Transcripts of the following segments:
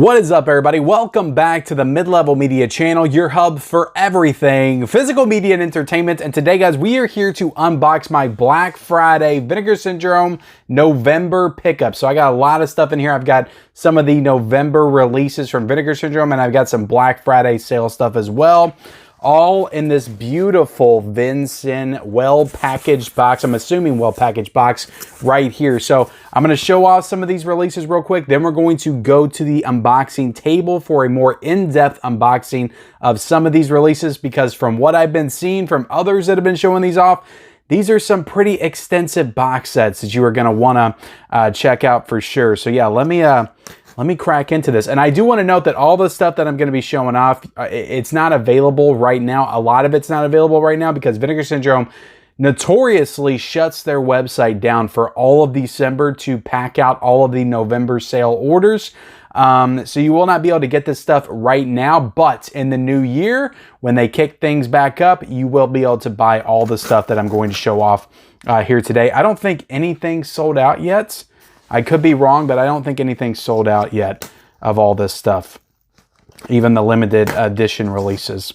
What is up, everybody? Welcome back to the Mid-Level Media channel, your hub for everything physical media and entertainment. And today, guys, we are here to unbox my Black Friday Vinegar Syndrome November pickup. So I got a lot of stuff in here. I've got some of the November releases from Vinegar Syndrome, and I've got some Black Friday sale stuff as well. All in this beautiful Vin Syn well-packaged box. I'm assuming well-packaged box right here. So I'm going to show off some of these releases real quick. Then we're going to go to the unboxing table for a more in-depth unboxing of some of these releases, because from what I've been seeing from others that have been showing these off, these are some pretty extensive box sets that you are going to want to check out for sure. So yeah, let me crack into this. And I do want to note that all the stuff that I'm going to be showing off, it's not available right now. A lot of it's not available right now because Vinegar Syndrome notoriously shuts their website down for all of December to pack out all of the November sale orders. So you will not be able to get this stuff right now, but in the new year, when they kick things back up, you will be able to buy all the stuff that I'm going to show off here today. I don't think anything's sold out yet. I could be wrong, but I don't think anything's sold out yet of all this stuff, even the limited edition releases.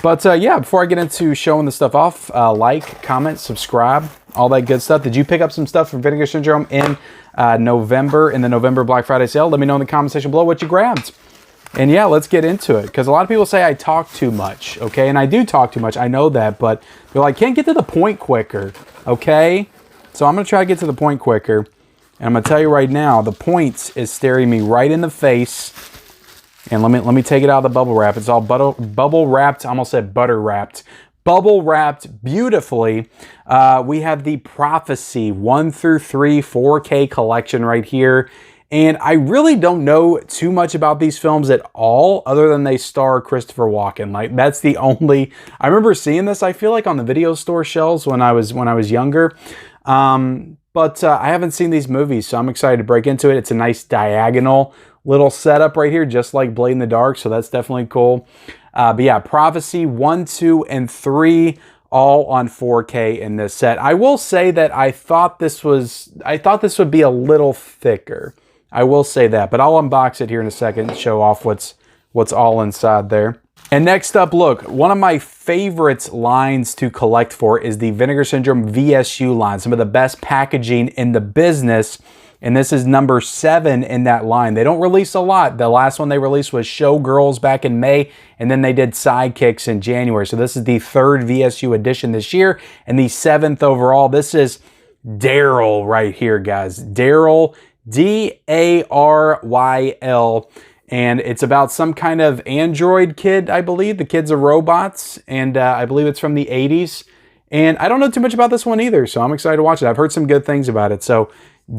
But yeah, before I get into showing the stuff off, like, comment, subscribe, all that good stuff. Did you pick up some stuff from Vinegar Syndrome in November, in the November Black Friday sale? Let me know in the comment section below what you grabbed. And yeah, let's get into it, because a lot of people say I talk too much, okay? And I do talk too much, I know that, but they're like, can't get to the point quicker, okay? So I'm going to try to get to the point quicker. And I'm going to tell you right now, the point is staring me right in the face. And let me take it out of the bubble wrap. It's all bubble wrapped. I almost said butter wrapped. Bubble wrapped beautifully. We have the Prophecy 1 through 3 4K collection right here. And I really don't know too much about these films at all, other than they star Christopher Walken. Like, that's the only... I remember seeing this, I feel like, on the video store shelves when I was younger. But I haven't seen these movies, so I'm excited to break into it. It's a nice diagonal little setup right here, just like Blade in the Dark, so that's definitely cool. But yeah, Prophecy 1, 2, and 3, all on 4K in this set. I will say that I thought this would be a little thicker. I will say that, but I'll unbox it here in a second and show off what's all inside there. And next up, look, one of my favorite lines to collect for is the Vinegar Syndrome VSU line. Some of the best packaging in the business. And this is number 7 in that line. They don't release a lot. The last one they released was Showgirls back in May, and then they did Sidekicks in January. So this is the 3rd VSU edition this year, and the 7th overall. This is D.A.R.Y.L right here, guys. D.A.R.Y.L, D.A.R.Y.L. And it's about some kind of android kid, I believe. The kid's a robot, and I believe it's from the 80s. And I don't know too much about this one either, so I'm excited to watch it. I've heard some good things about it. So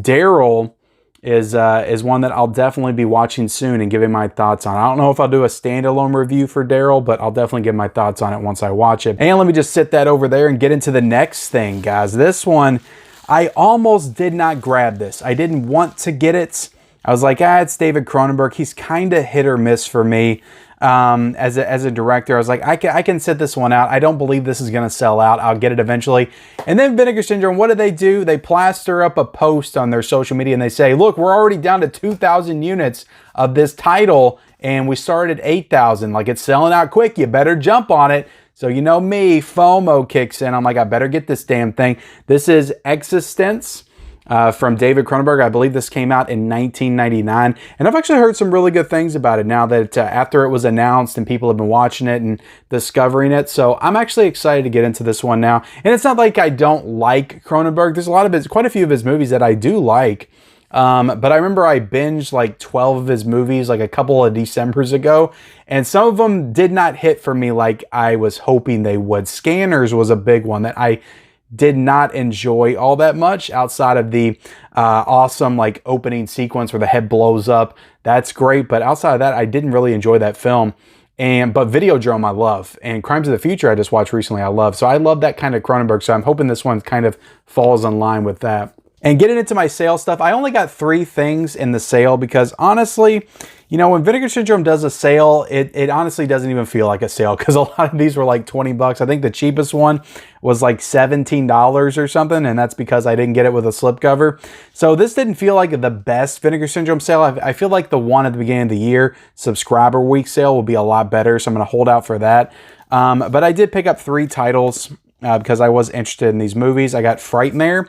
D.A.R.Y.L is one that I'll definitely be watching soon and giving my thoughts on. I don't know if I'll do a standalone review for D.A.R.Y.L, but I'll definitely give my thoughts on it once I watch it. And let me just sit that over there and get into the next thing, guys. This one, I almost did not grab this. I didn't want to get it. I was like, it's David Cronenberg. He's kind of hit or miss for me as a director. I was like, I can sit this one out. I don't believe this is going to sell out. I'll get it eventually. And then Vinegar Syndrome, what do? They plaster up a post on their social media and they say, look, we're already down to 2,000 units of this title and we started at 8,000. Like, it's selling out quick. You better jump on it. So you know me, FOMO kicks in. I'm like, I better get this damn thing. This is Existenz. From David Cronenberg. I believe this came out in 1999. And I've actually heard some really good things about it now that after it was announced and people have been watching it and discovering it. So I'm actually excited to get into this one now. And it's not like I don't like Cronenberg. There's quite a few of his movies that I do like. But I remember I binged like 12 of his movies like a couple of Decembers ago. And some of them did not hit for me like I was hoping they would. Scanners was a big one that I did not enjoy all that much outside of the awesome like opening sequence where the head blows up. That's great, but outside of that, I didn't really enjoy that film. But Videodrome I love, and Crimes of the Future I just watched recently I love. So I love that kind of Cronenberg, so I'm hoping this one kind of falls in line with that. And getting into my sale stuff, I only got 3 things in the sale because honestly, you know, when Vinegar Syndrome does a sale, it honestly doesn't even feel like a sale because a lot of these were like 20 bucks. I think the cheapest one was like $17 or something, and that's because I didn't get it with a slipcover. So this didn't feel like the best Vinegar Syndrome sale. I feel like the one at the beginning of the year, Subscriber Week sale, will be a lot better, so I'm going to hold out for that. But I did pick up 3 titles because I was interested in these movies. I got Frightmare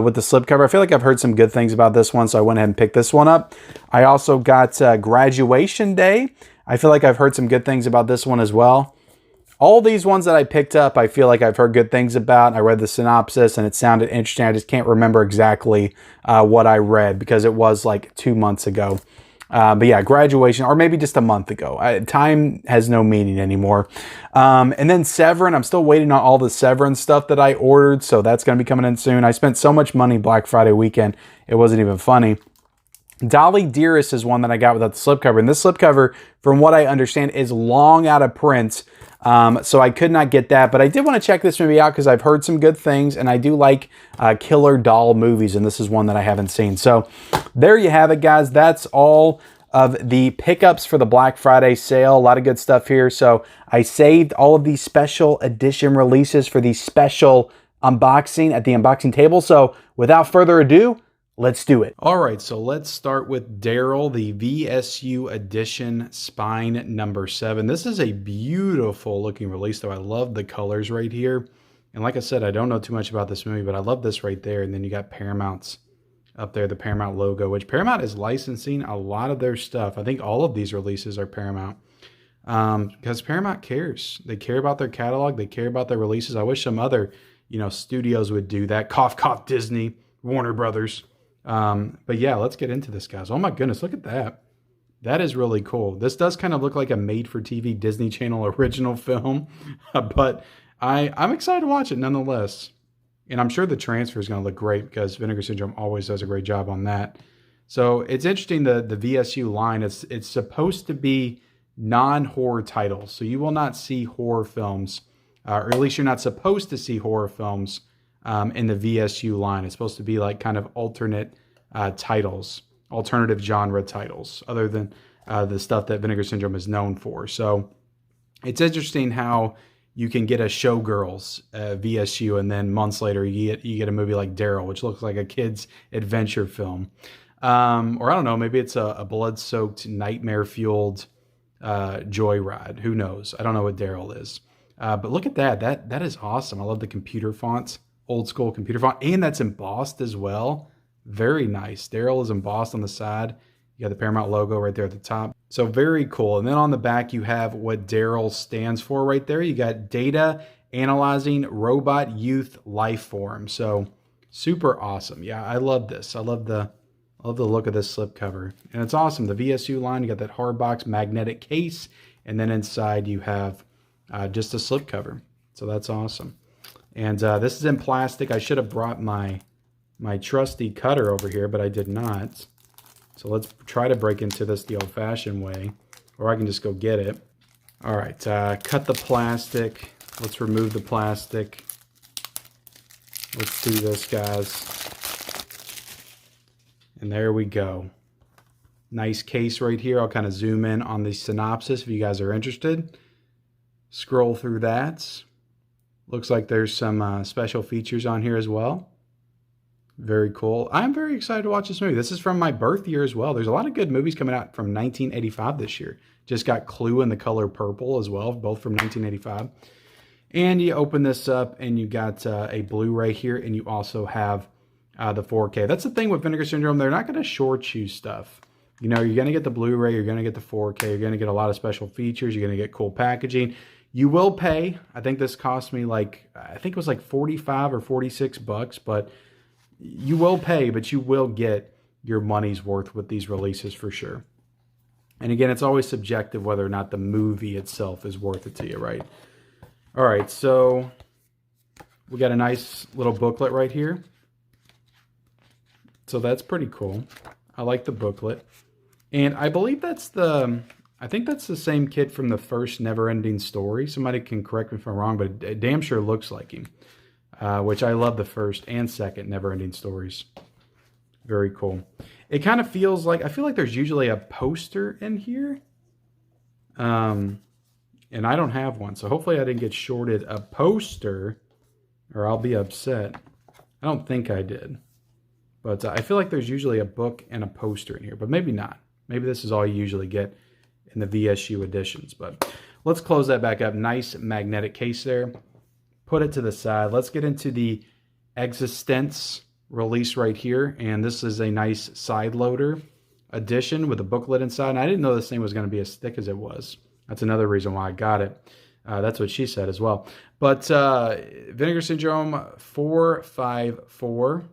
with the slipcover. I feel like I've heard some good things about this one, so I went ahead and picked this one up. I also got Graduation Day. I feel like I've heard some good things about this one as well. All these ones that I picked up, I feel like I've heard good things about. I read the synopsis and it sounded interesting. I just can't remember exactly what I read because it was like 2 months ago. But yeah, Graduation, or maybe just a month ago. Time has no meaning anymore. And then Severin, I'm still waiting on all the Severin stuff that I ordered, so that's going to be coming in soon. I spent so much money Black Friday weekend, it wasn't even funny. Dolly Dearest is one that I got without the slipcover. And this slipcover, from what I understand, is long out of print. So I could not get that. But I did want to check this movie out because I've heard some good things. And I do like killer doll movies. And this is one that I haven't seen. So there you have it, guys. That's all of the pickups for the Black Friday sale. A lot of good stuff here. So I saved all of these special edition releases for the special unboxing at the unboxing table. So without further ado, let's do it. All right, so let's start with D.A.R.Y.L, the VSU edition spine number 7. This is a beautiful looking release, though. I love the colors right here. And like I said, I don't know too much about this movie, but I love this right there. And then you got Paramount's up there, the Paramount logo, which Paramount is licensing a lot of their stuff. I think all of these releases are Paramount because Paramount cares. They care about their catalog. They care about their releases. I wish some other, studios would do that. Cough, cough, Disney, Warner Brothers. But yeah, let's get into this, guys. Oh my goodness, look at that. That is really cool. This does kind of look like a made-for-TV Disney Channel original film, but I'm excited to watch it nonetheless. And I'm sure the transfer is going to look great because Vinegar Syndrome always does a great job on that. So it's interesting, the VSU line, it's supposed to be non-horror titles. So you will not see horror films, or at least you're not supposed to see horror films in the VSU line. It's supposed to be like kind of alternate titles, alternative genre titles, other than the stuff that Vinegar Syndrome is known for. So it's interesting how you can get a Showgirls VSU, and then months later you get a movie like D.A.R.Y.L, which looks like a kid's adventure film. Or I don't know, maybe it's a blood-soaked, nightmare-fueled joyride. Who knows? I don't know what D.A.R.Y.L is. But look at that. That is awesome. I love the computer fonts. Old school computer font, and that's embossed as well. Very nice. D.A.R.Y.L is embossed on the side. You got the Paramount logo right there at the top. So very cool. And then on the back, you have what D.A.R.Y.L stands for right there. You got Data Analyzing Robot Youth Life Form. So super awesome. Yeah, I love this. I love the look of this slipcover. And it's awesome. The VSU line, you got that hard box magnetic case, and then inside you have just a slipcover. So that's awesome. And this is in plastic. I should have brought my trusty cutter over here, but I did not. So let's try to break into this the old-fashioned way, or I can just go get it. All right, cut the plastic. Let's remove the plastic. Let's do this, guys. And there we go. Nice case right here. I'll kind of zoom in on the synopsis if you guys are interested. Scroll through that. Looks like there's some special features on here as well. Very cool. I'm very excited to watch this movie. This is from my birth year as well. There's a lot of good movies coming out from 1985 this year. Just got Clue in the color purple as well, both from 1985. And you open this up and you got a Blu-ray here, and you also have the 4K. That's the thing with Vinegar Syndrome. They're not going to short you stuff. You're going to get the Blu-ray, you're going to get the 4K, you're going to get a lot of special features, you're going to get cool packaging. You will pay. I think this cost me I think it was like 45 or 46 bucks, but you will pay, but you will get your money's worth with these releases for sure. And again, it's always subjective whether or not the movie itself is worth it to you, right? All right, so we got a nice little booklet right here. So that's pretty cool. I like the booklet. And I believe I think that's the same kid from the first Never Ending Story. Somebody can correct me if I'm wrong, but it damn sure looks like him. which I love the first and second Never Ending Stories. Very cool. It kind of feels like, I feel like there's usually a poster in here. And I don't have one, so hopefully I didn't get shorted a poster, or I'll be upset. I don't think I did. But I feel like there's usually a book and a poster in here, but maybe not. Maybe this is all you usually get in the VSU editions. But let's close that back up. Nice magnetic case there. Put it to the side. Let's get into the Existenz release right here. And this is a nice side loader edition with a booklet inside. And I didn't know this thing was going to be as thick as it was. That's another reason why I got it. That's what she said as well. But Vinegar Syndrome 454.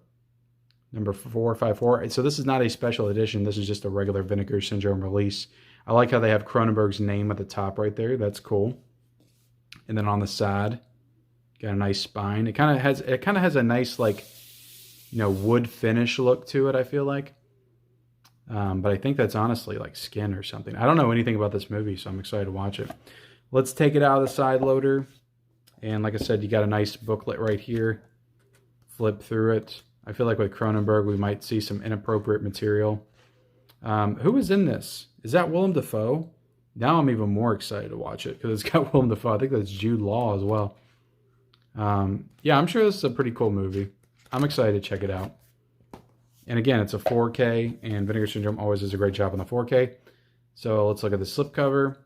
Number 454. So this is not a special edition. This is just a regular Vinegar Syndrome release. I like how they have Cronenberg's name at the top right there. That's cool. And then on the side, got a nice spine. It kind of has a nice, like, you know, wood finish look to it, I feel like. But I think that's honestly like skin or something. I don't know anything about this movie, so I'm excited to watch it. Let's take it out of the side loader. And like I said, you got a nice booklet right here. Flip through it. I feel like with Cronenberg, we might see some inappropriate material. Who is in this? Is that Willem Dafoe? Now I'm even more excited to watch it because it's got Willem Dafoe. I think that's Jude Law as well. Yeah, I'm sure this is a pretty cool movie. I'm excited to check it out. And again, it's a 4K, and Vinegar Syndrome always does a great job on the 4K. So let's look at the slipcover.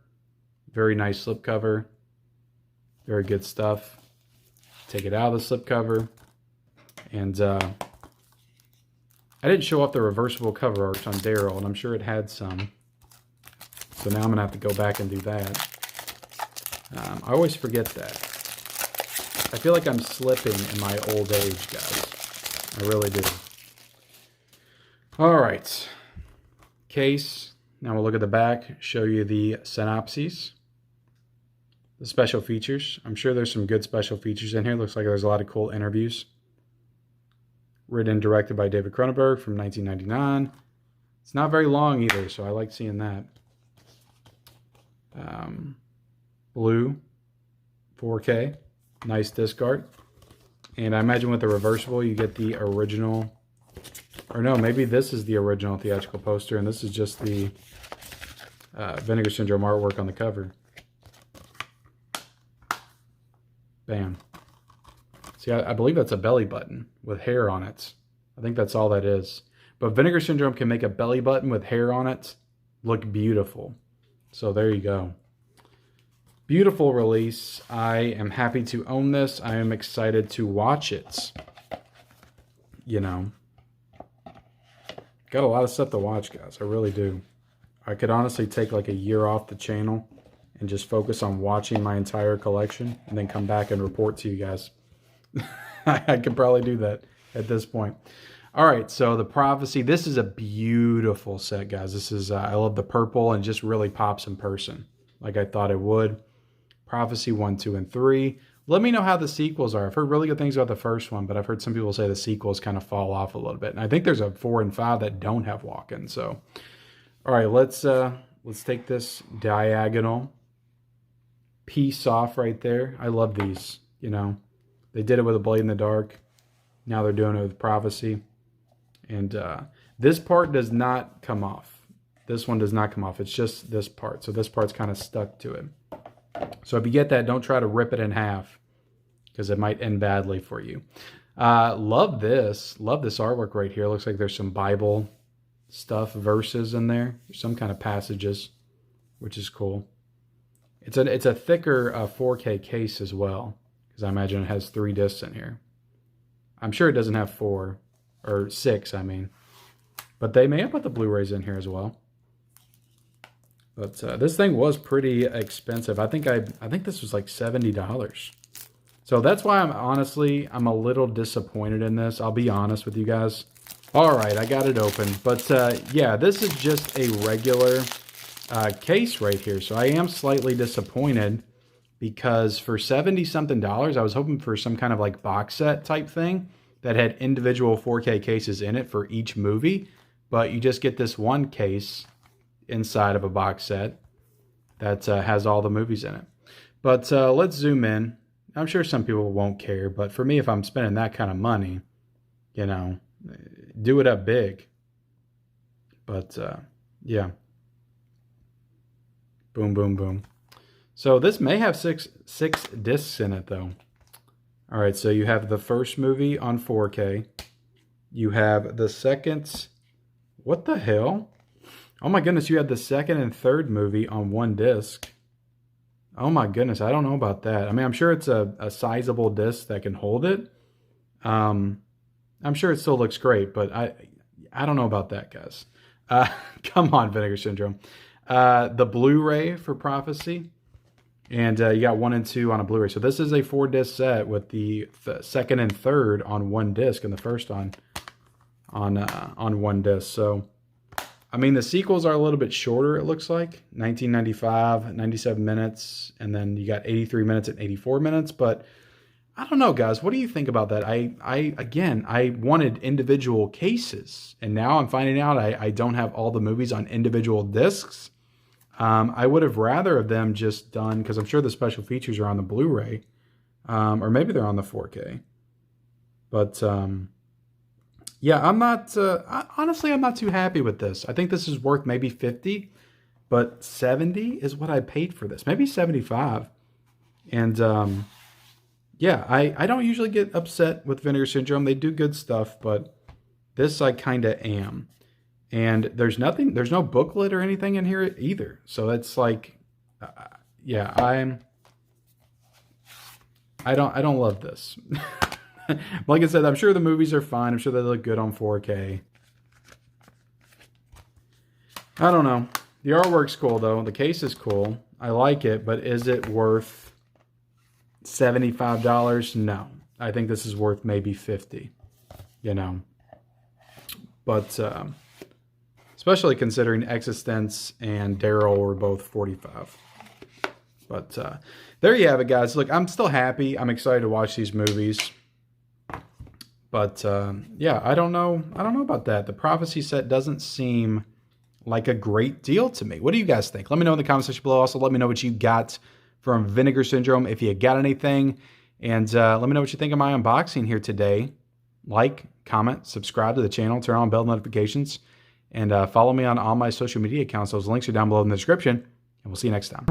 Very nice slipcover. Very good stuff. Take it out of the slipcover. And I didn't show off the reversible cover art on D.A.R.Y.L, and I'm sure it had some. So now I'm going to have to go back and do that. I always forget that. I feel like I'm slipping in my old age, guys. I really do. All right. Case. Now we'll look at the back, show you the synopses. The special features. I'm sure there's some good special features in here. Looks like there's a lot of cool interviews. Written and directed by David Cronenberg from 1999. It's not very long either, so I like seeing that. Blue, 4K, nice disc art. And I imagine with the reversible, you get the original, or no, maybe this is the original theatrical poster, and this is just the Vinegar Syndrome artwork on the cover. Bam. See, I believe that's a belly button with hair on it. I think that's all that is. But Vinegar Syndrome can make a belly button with hair on it look beautiful. So there you go. Beautiful release. I am happy to own this. I am excited to watch it. You know. Got a lot of stuff to watch, guys. I really do. I could honestly take like a year off the channel and just focus on watching my entire collection and then come back and report to you guys. I could probably do that at this point. All right, so the Prophecy. This is a beautiful set, guys. This is, I love the purple and just really pops in person like I thought it would. Prophecy 1, 2, and 3. Let me know how the sequels are. I've heard really good things about the first one, but I've heard some people say the sequels kind of fall off a little bit. And I think there's a 4 and 5 that don't have walk-in. So, all right, let's take this diagonal piece off right there. I love these, you know. They did it with A Blade in the Dark. Now they're doing it with Prophecy. And this part does not come off. This one does not come off. It's just this part. So this part's kind of stuck to it. So if you get that, don't try to rip it in half because it might end badly for you. Love this. Love this artwork right here. Looks like there's some Bible stuff, verses in there. Some kind of passages, which is cool. It's a thicker 4K case as well because I imagine it has 3 discs in here. I'm sure it doesn't have 4 or 6, I mean. But they may have put the Blu-rays in here as well. But this thing was pretty expensive. I think this was like $70. So that's why I'm a little disappointed in this. I'll be honest with you guys. All right, I got it open. But yeah, this is just a regular case right here. So I am slightly disappointed because for $70-something, I was hoping for some kind of like box set type thing that had individual 4K cases in it for each movie. But you just get this one case inside of a box set that has all the movies in it. But let's zoom in. I'm sure some people won't care, but for me, if I'm spending that kind of money, you know, do it up big. But yeah, boom, boom, boom. So this may have six discs in it though. All right, so you have the first movie on 4K. You have the second. What the hell? Oh my goodness, you had the second and third movie on one disc. Oh my goodness, I don't know about that. I mean, I'm sure it's a sizable disc that can hold it. I'm sure it still looks great, but I don't know about that, guys. Come on, Vinegar Syndrome. The Blu-ray for Prophecy. And you got 1 and 2 on a Blu-ray. So this is a 4-disc set with the second and third on one disc and the first on one disc. So, I mean, the sequels are a little bit shorter, it looks like. 1995, 97 minutes, and then you got 83 minutes and 84 minutes. But I don't know, guys. What do you think about that? Again, I wanted individual cases, and now I'm finding out I don't have all the movies on individual discs. I would have rather of them just done, because I'm sure the special features are on the Blu-ray, or maybe they're on the 4K. But yeah, I'm not, honestly, I'm not too happy with this. I think this is worth maybe 50, but 70 is what I paid for this. Maybe 75. And yeah, I don't usually get upset with Vinegar Syndrome. They do good stuff, but this I kind of am. And there's no booklet or anything in here either. So it's like, yeah, I don't love this. Like I said, I'm sure the movies are fine. I'm sure they look good on 4K. I don't know. The artwork's cool though. The case is cool. I like it, but is it worth $75? No. I think this is worth maybe 50, you know. But especially considering Existenz and D.A.R.Y.L were both 45. But there you have it, guys. Look, I'm still happy. I'm excited to watch these movies. But yeah, I don't know about that. The Prophecy set doesn't seem like a great deal to me. What do you guys think? Let me know in the comment section below. Also, let me know what you got from Vinegar Syndrome, if you got anything. And let me know what you think of my unboxing here today. Like, comment, subscribe to the channel, turn on bell notifications. And follow me on all my social media accounts. Those links are down below in the description. And we'll see you next time.